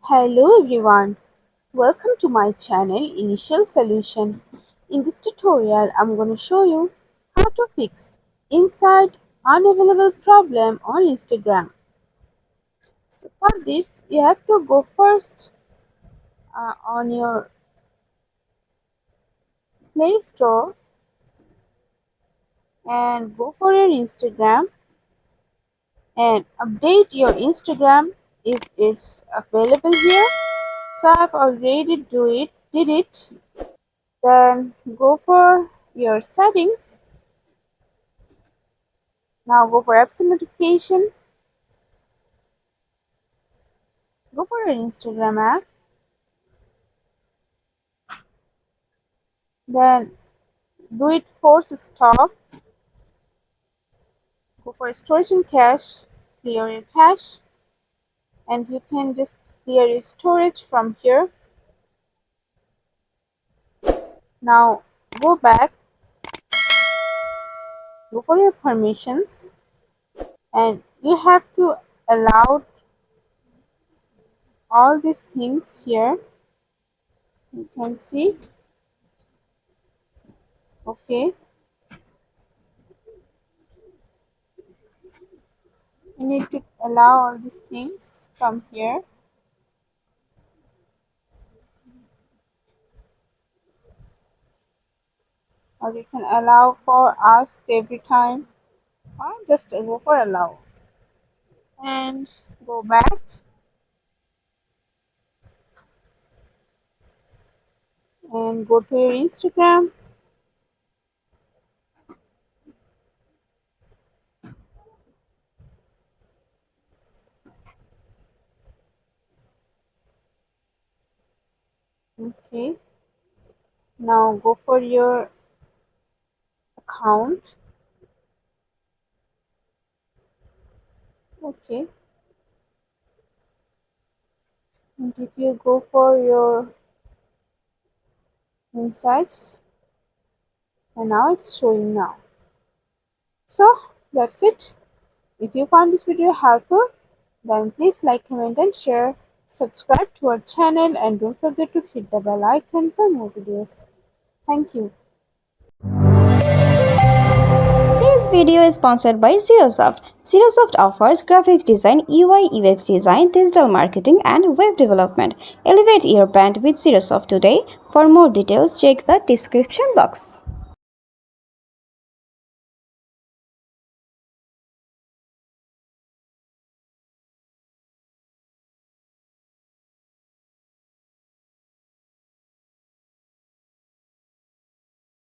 Hello everyone, welcome to my channel Initial Solution. In this tutorial, I'm going to show you how to fix inside unavailable problem on Instagram. So for this, you have to go first on your Play Store and go for your Instagram and update your Instagram if it's available here. So I've already did it. Then go for your settings. Now go for apps and notification. Go for your Instagram app. Then do it force stop. Go for storage and cache. Clear your cache. And you can just clear your storage from here. Now go back. Go for your permissions. And you have to allow all these things here. You can see. Okay. You need to allow all these things from here. Or you can allow for ask every time, or just go for allow and go back and go to your Instagram. Okay, now go for your account. Okay, and if you go for your insights, and now it's showing now. So that's it. If you found this video helpful, then please like, comment and share. Subscribe to our channel and don't forget to hit the bell icon for more videos. Thank you. This video is sponsored by Xirosoft. Xirosoft offers graphic design, UI UX design, digital marketing, and web development. Elevate your brand with Xirosoft today. For more details, check the description box.